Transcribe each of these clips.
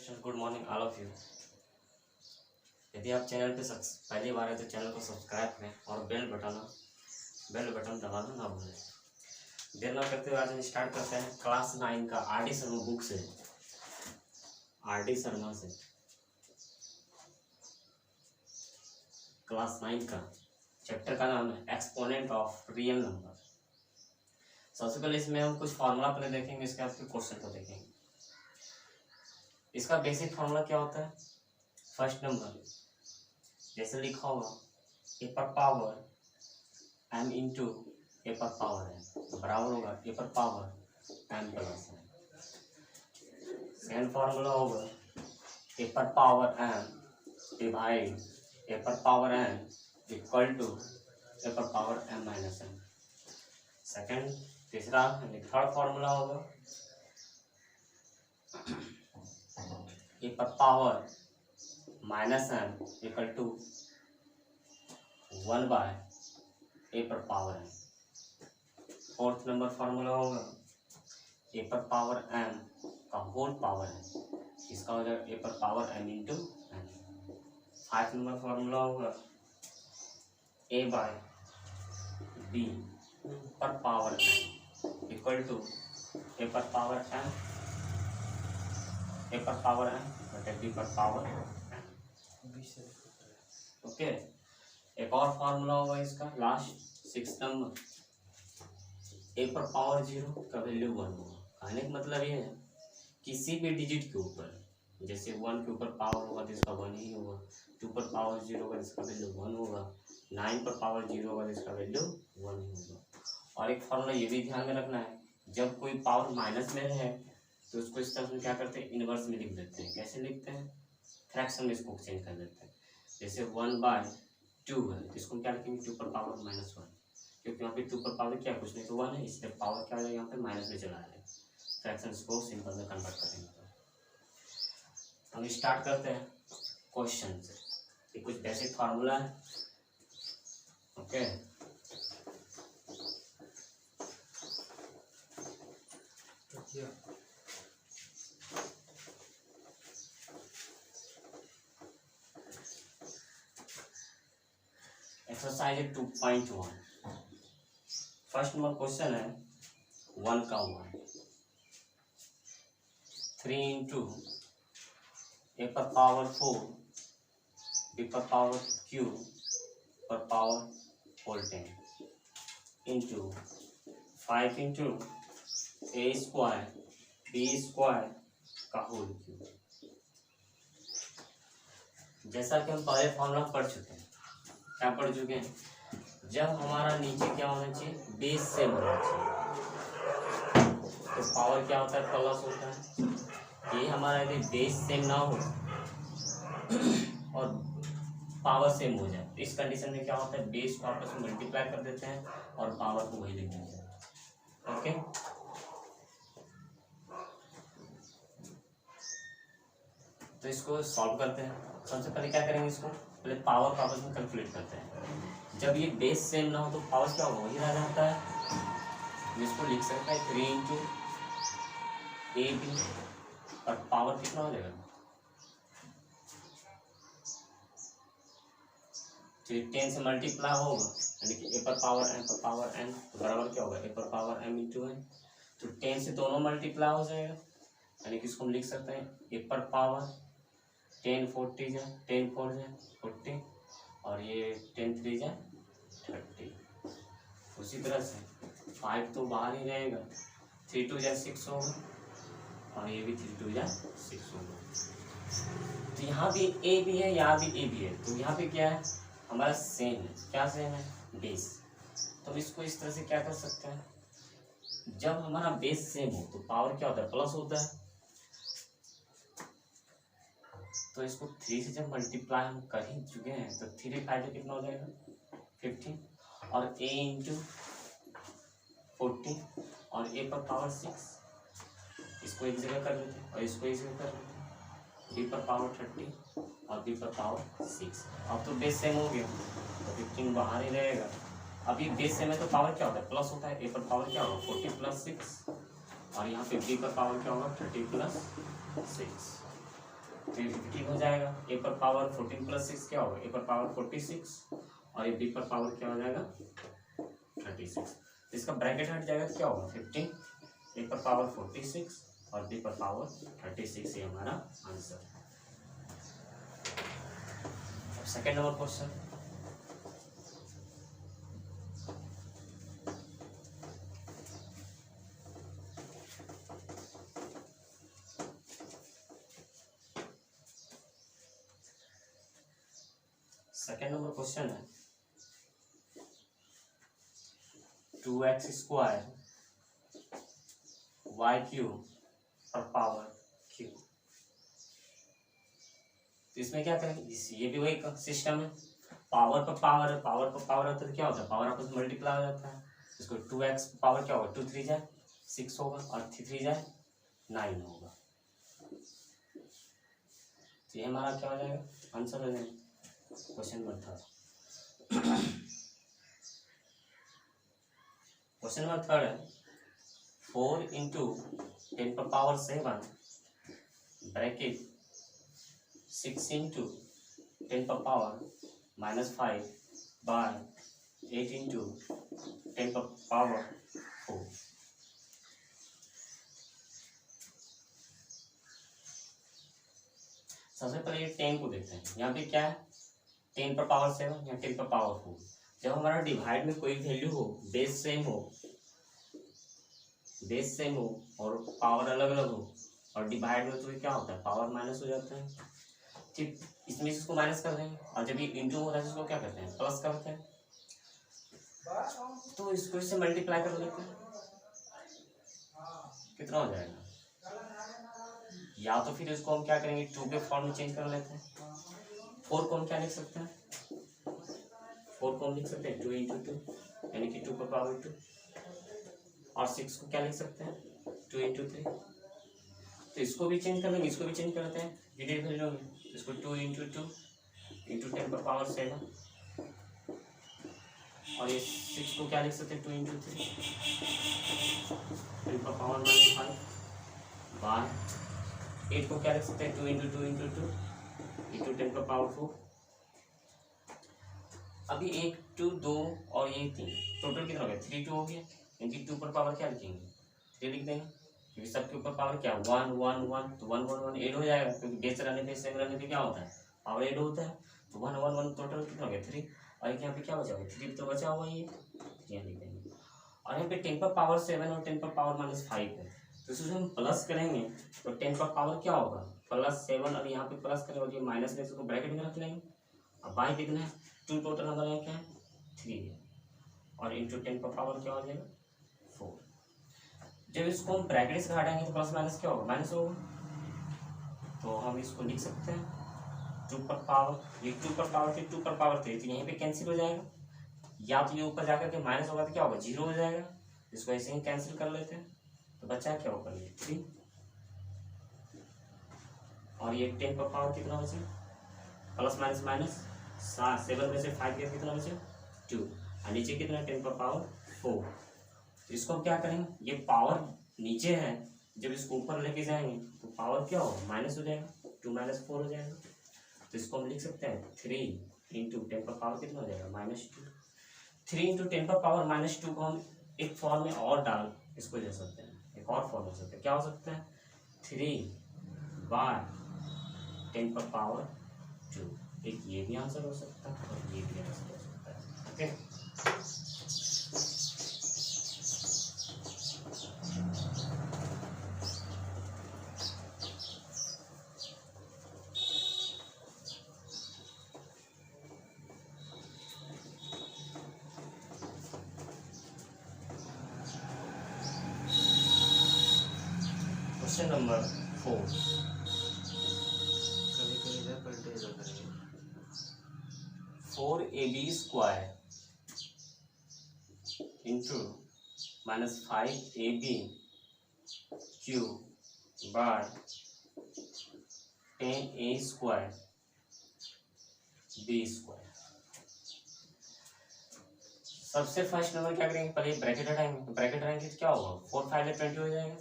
Student, good morning all of you. यदि आप channel पे पहली बार है तो चैनल को सब्सक्राइब करें और बेल बटन दबाना ना भूलें। देर ना करते हुए आज हम स्टार्ट करते हैं क्लास 9 का आर.डी. शर्मा बुक से। आर.डी. शर्मा से क्लास 9 का चैप्टर का नाम है एक्सपोनेंट ऑफ रियल नंबर। सबसे पहले इसमें हम कुछ फार्मूला पहले देखेंगे, इसके बाद फिर क्वेश्चन को देखेंगे। इसका बेसिक फार्मूला क्या होता है? फर्स्ट नंबर जैसे लिखा होगा ए पर पावर एम इंटू ए पर पावर एम बराबर होगा ए पर power M plus M. Second formula होगा ए पर पावर एम डिवाइड ए पर power M equal to a पर power M minus M. Second तीसरा थर्ड फार्मूला होगा ए पर power minus M equal to 1 by a पर power M. Fourth number formula होगा ए पर पावर एम का होल पावर है, इसका हो जाएगा ए पर power M into M. Five number formula होगा ए बाय बी पर power M equal to a पर पावर एम बटे बी पर पावर एम। ओके, एक और फार्मूला होगा इसका लास्ट सिक्स नंबर ए पर पावर 0 का वैल्यू 1 होगा। कहने का मतलब ये है किसी भी डिजिट के ऊपर, जैसे 1 के ऊपर पावर होगा तो इसका 1 ही होगा, 2 पर पावर 0 होगा तो इसका वैल्यू 1 होगा, 9 पर पावर 0 होगा तो इसका वैल्यू 1 ही होगा। और एक फार्मूला ये भी ध्यान में रखना है, जब कोई पावर माइनस में है तो उसको इस तरह से क्या करते हैं, इनवर्स में लिख देते हैं। कैसे लिखते हैं? फ्रैक्शन में इसको चेंज कर देते हैं। जैसे 1/2 है, इसको क्या लिखेंगे 2 पर पावर -1, क्योंकि यहाँ पे 2 पर पावर क्या कुछ नहीं तो 1 है, इसलिए पावर क्या हो जाएगा यहाँ पे माइनस में चला जाएगा। फ्रैक्शन को सिंपल में कन्वर्ट करेंगे। तो हम स्टार्ट करते हैं क्वेश्चन से। ये कुछ बेसिक फार्मूला है। Okay, exercise 2.1। First number question है 1 का 1 3 इंटू ए पर पावर 4 बी पर पावर क्यू पर पावर होल 10 इंटू 5 इंटू ए स्क्वायर बी स्क्वायर का होल क्यूब। जैसा कि हम पहले फॉर्मूला पढ़ चुके हैं, क्या पढ़ चुके हैं? जब हमारा नीचे क्या होना चाहिए, बेस सेम होना चाहिए, तो पावर क्या होता है, प्लस होता है। ये हमारा यदि बेस सेम ना हो और पावर सेम हो जाए तो इस कंडीशन में क्या होता है, बेस को आपस में मल्टीप्लाई कर देते हैं और पावर को वही लिख देते हैं। ओके, तो इसको सॉल्व करते हैं। सबसे पहले क्या करेंगे, इसको पहले पावर को आपस में कैलकुलेट करते हैं। जब ये बेस सेम ना हो तो पावर क्या होगा, वही रह जाता है। इसको लिख सकता है 3 इंटू ए बी और पावर कितना हो जाएगा, तो 10 से मल्टीप्लाई होगा यानी कि ए पर पावर एन तो बराबर क्या होगा, ए पर पावर एम इंटू एन। तो 10 से दोनों मल्टीप्लाई हो जाएगा यानी कि इसको हम लिख सकते हैं ए पर पावर 10 40 जा 10 4 जा 40 और ये 10 3 जा 30। उसी तरह से 5 तो बाहर ही रहेगा, 3 2 जा 6 होगा और ये भी 3 2 जा 6 होगा। तो यहाँ भी ए भी है, यहाँ भी ए भी है, तो यहाँ पे क्या है, हमारा सेम है। क्या सेम है, बेस। तो इसको इस तरह से क्या कर सकते हैं, जब हमारा बेस सेम हो तो पावर क्या होता है, प्लस होता है। तो इसको 3 से जब मल्टीप्लाई हम कर ही चुके हैं तो 3 5 कितना हो जाएगा 15 और a इंटू 40 और a पर पावर 6, इसको एक जगह कर लेते हैं और इसको एक जगह कर लेते हैं, b पर पावर 30 और b पर पावर 6। अब तो बेस सेम हो गया तो 15 बाहर ही रहेगा। अभी बेस सेम है तो पावर क्या होता है, प्लस होता है। a पर पावर क्या होगा 40 प्लस 6 और यहाँ पे b पर पावर क्या होगा 30 प्लस 6। तो ये 15 हो जाएगा। ए पर पावर 14 प्लस 6 क्या होगा, ए पर पावर 46 और ये बी पर पावर क्या हो जाएगा 36। इसका ब्रैकेट हट जाएगा तो क्या होगा 15, ए पर पावर 46 और बी पर पावर 36, ये हमारा आंसर है। अब second number question, second number question है 2x² y³ पर पावर q। तो इसमें क्या करेंगे, ये भी वही सिस्टम है, पावर पर पावर है, पावर पर पावर होता है तो क्या होता है, पावर आपस में मल्टीप्लाई हो जाता है। इसको 2x पावर क्या होगा 2 3 जाए 6 होगा और 3 3 जाए 9 होगा। तो ये हमारा क्या हो जाएगा आंसर हो जाएगा क्वेश्चन नंबर 3। क्वेश्चन नंबर 3 है 4 इंटू 10 पर पावर 7 ब्रैकेट 6 इंटू 10 पर पावर -5 बाय 8 इंटू 10 पर पावर 4। सबसे पहले ये 10 को देखते हैं। यहाँ पे क्या है 10 पर पावर 7 या 10 पर पावर 4। जब हमारा डिवाइड में कोई वैल्यू हो, बेस सेम हो और पावर अलग अलग हो और डिवाइड में तो क्या होता है पावर माइनस हो जाता है। ठीक, इसमें इसको माइनस कर देंगे और जब ये इंटू होता है इसको क्या करते हैं प्लस करते हैं, तो इसको इससे मल्टीप्लाई कर लेते हैं। कितना हो जाएगा, या तो फिर इसको हम क्या करेंगे 2 के फॉर्म में चेंज कर लेते हैं। 4 को हम क्या लिख सकते हैं, 4 को हम लिख सकते हैं 2 इंटू 2 यानी कि 2 पर पावर 2 और 6 को क्या लिख सकते हैं 2 इंटू 3। तो इसको भी चेंज कर लेंगे, इसको भी चेंज करते हैं डिजिट वैल्यू में। इसको 2 इंटू 2 इंटू 10 पर पावर 7 और ये 6 को क्या लिख सकते हैं 2 इंटू 3 10 पर पावर -5 बाय 8 को क्या लिख सकते हैं 2 इंटू 2 इंटू 2 इंटू 10 पर पावर 4। अभी 1 2 2 और ये 3 टोटल कितना हो गया 3 2 हो गया। इनकी 2 पर पावर क्या लिखेंगे 3 लिख देंगे क्योंकि सबके ऊपर पावर क्या 1 1 1 तो 1 1 1 ऐड हो जाएगा क्योंकि बेस रहने पे सेम रहने पे क्या होता है पावर ऐड होता है। तो 1 1 1 टोटल कितना हो गया 3 और यहाँ पे क्या बचा हुआ 3 तो बचा हुआ ये यहाँ लिख देंगे। और यहाँ पे 10 पर पावर 7 और 10 पर पावर -5 है तो इसको हम प्लस करेंगे तो 10 पर पावर क्या होगा +7 और यहाँ पे प्लस करेंगे और ये माइनस में इसको ब्रैकेट में रख लेंगे। अब बाई कितना है 2 टोटल नंबर यहाँ क्या है 3 है और इंटू 10 पर पावर क्या हो जाएगा 4। जब इसको हम ब्रैकेट से हटाएंगे तो प्लस माइनस क्या होगा माइनस होगा। तो हम इसको लिख सकते हैं 2 पर पावर ये 2 पर पावर 2 पर पावर 3 तो यहीं पे कैंसिल हो जाएगा। या तो ये ऊपर जाकर के माइनस होगा तो क्या होगा 0 हो जाएगा। इसको ऐसे ही कैंसिल कर लेते हैं तो बचा क्या ऊपर ये 3 और ये 10 पर पावर कितना बचे प्लस माइनस माइनस 7 में से 5 गया कितना बचे 2 और नीचे कितना 10 पर पावर 4। तो इसको हम क्या करेंगे ये पावर नीचे है जब इसको ऊपर लेके जाएंगे तो पावर क्या होगा माइनस हो जाएगा 2 - 4 हो जाएगा। तो इसको हम लिख सकते हैं 3 इंटू 10 पर पावर कितना हो जाएगा -2। 3 इंटू 10 पर पावर -2 को हम एक फॉर्म में और डाल इसको ले सकते हैं एक और फॉर्म हो सकता है क्या हो सकता है 3 बाय 10 पर पावर 2। एक ये भी आंसर हो सकता है और ये भी आंसर हो सकता है। Okay question number 4 4ab² into -5ab³ by 10a² b²। सबसे फर्स्ट नंबर क्या करेंगे पहले ब्रैकेट हटाएंगे तो ब्रैकेट हटाएंगे तो क्या होगा 4 5 में 20 हो जाएगा।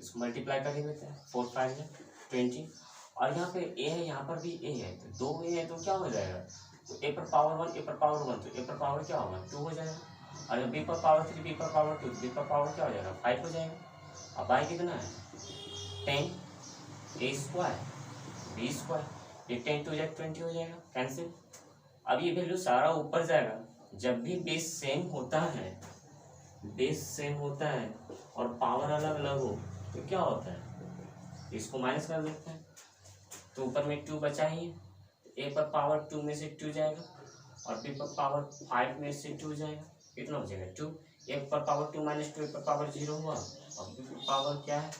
इसको मल्टीप्लाई करके देते हैं 4 5 में 20 और यहाँ पे ए है, यहाँ पर भी ए है, तो दो ए है तो क्या हो जाएगा, तो ए पर पावर 1 ए पर पावर 1, तो ए पर पावर क्या होगा 2 हो जाएगा, और बी पर पावर 3 बी पर पावर 2, बी पर पावर क्या हो जाएगा 5 हो जाएगा। अब आई कितना है 10 ए स्क्वायर बी स्क्वायर, ये 10 2 20 हो जाएगा, कैंसिल। अब ये वैल्यू सारा ऊपर जाएगा, जब भी बेस सेम होता है, बेस सेम होता है और पावर अलग अलग हो तो क्या होता है, इसको माइनस कर देते हैं, तो ऊपर में 2 बचा ही है, ए पर पावर 2 में से 2 जाएगा और बी पर पावर 5 में से 2 जाएगा, कितना हो जाएगा 2, ए पर पावर 2 माइनस 2 ए पर पावर 0 हुआ, और बी पर पावर क्या है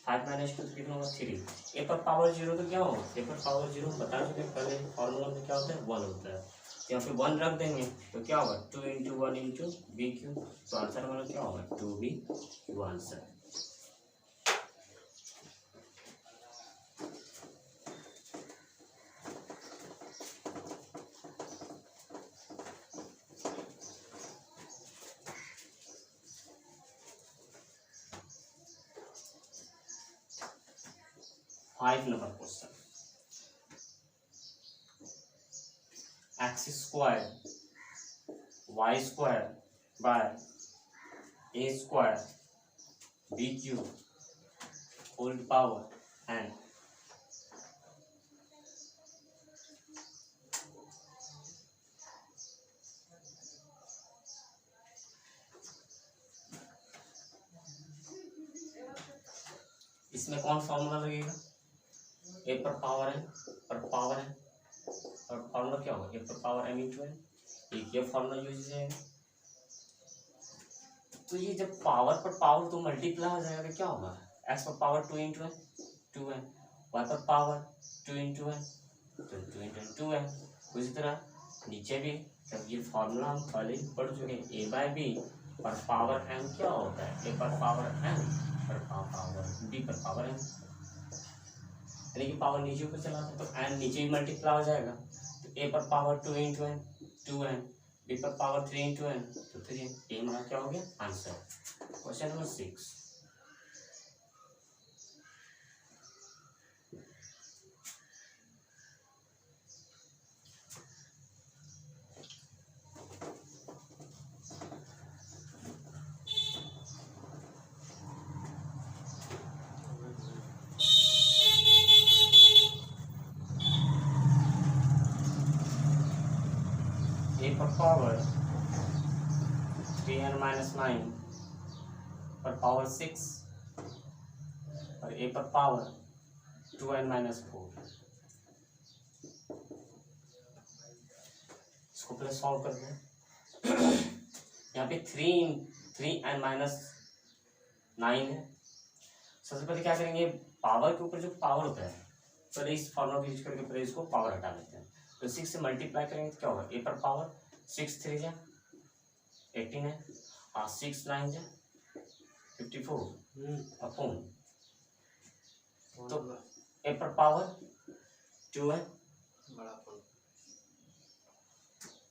5 माइनस 2 तो कितना होगा 3, ए पर पावर 0 तो क्या होगा, ए पर पावर 0 बता चुके पहले फॉर्मूला में क्या होता है 1 होता है, यहाँ पे 1 रख देंगे तो क्या होगा 2 इंटू 1 इंटू बी क्यू, तो आंसर हमारा क्या होगा 2b Q answer. Five number question, X square Y square by A square B Q whole power N, इसमें कौन फॉर्मूला लगेगा, ए पर पावर एन पर पावर एन, और फॉर्मूला क्या होगा ए पर पावर एन इंटू एन, ये फॉर्मूला यूज है। तो ये जब पावर पर पावर तो मल्टीप्लाई हो जाएगा, क्या होगा एक्स पर power 2 into N 2n, Y पर पावर 2 इंटू एन तो 2 इंटू 2n, उसी तरह नीचे भी जब ये फॉर्मूला हम पहले ही पढ़ चुके हैं, ए बाय बी पर पावर एन क्या होता है, ए पर पावर एन पर पावर बी पर पावर एन, यानी कि पावर नीचे ऊपर चला जाता है तो एन नीचे ही मल्टीप्लाई हो जाएगा, तो ए पर power 2 into N 2n, B पर पावर 3 इंटू एन तो 3, ये हमारा क्या हो गया आंसर। क्वेश्चन नंबर 6, ए पर पावर 3n माइनस 9 पर पावर 6 और ए पर पावर 2n माइनस 4, इसको पहले सॉल्व कर दें। यहाँ पे 3n माइनस 9 है, सबसे पहले क्या करेंगे पावर के ऊपर जो पावर होता है पहले इस फॉर्मूला को यूज करके पहले इसको पावर हटा लेते हैं, तो 6 से मल्टीप्लाई करेंगे तो क्या होगा ए पर पावर 6 3 जा 18 है और 6 9 जा 54 अपॉन, तो ए पर पावर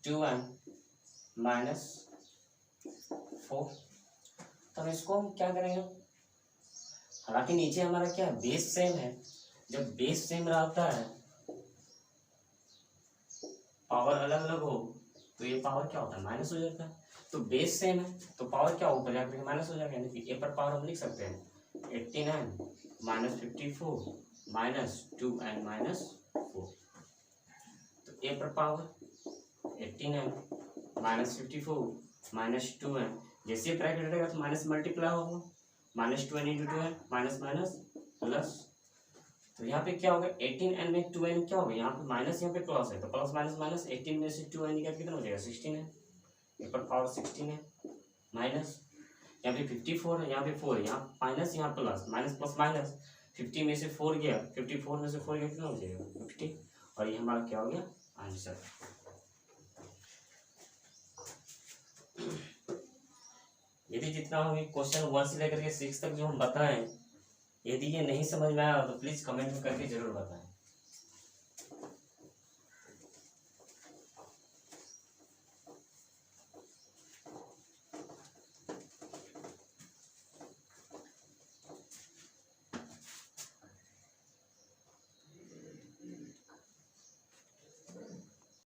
2n माइनस 4, तो हम इसको हम क्या करेंगे, हालांकि नीचे हमारा क्या बेस सेम है, जब बेस सेम रहता है पावर अलग अलग हो तो ये पावर क्या होता है माइनस हो जाता है, तो बेस सेम है तो पावर क्या ऊपर जाकर माइनस हो जाएगा, यानी कि ए पर पावर हम लिख सकते हैं 18n minus 54 minus 2n minus 4, तो ए पर power 18n minus 54 minus 2n, जैसे ब्रैकेट रहेगा तो माइनस मल्टीप्लाई होगा, minus 2n into 2n minus minus plus, तो यहाँ पे क्या होगा 18n में 2n क्या होगा, यहाँ पे माइनस यहाँ पे प्लस है तो प्लस माइनस माइनस 18 में से 2n निकाल कितना हो जाएगा 16 है, यहाँ पर पावर 16 है माइनस, यहाँ पे 54 है यहाँ पे 4 है, यहाँ माइनस यहाँ प्लस माइनस प्लस माइनस 50 में से 4 गया 54 में से 4 गया कितना हो जाएगा 50, और ये हमारा क्या हो गया आंसर। यदि जितना होगी क्वेश्चन 1 से लेकर के 6 तक जो हम बताएं, यदि ये नहीं समझ में आया तो प्लीज़ कमेंट में करके जरूर बताएं।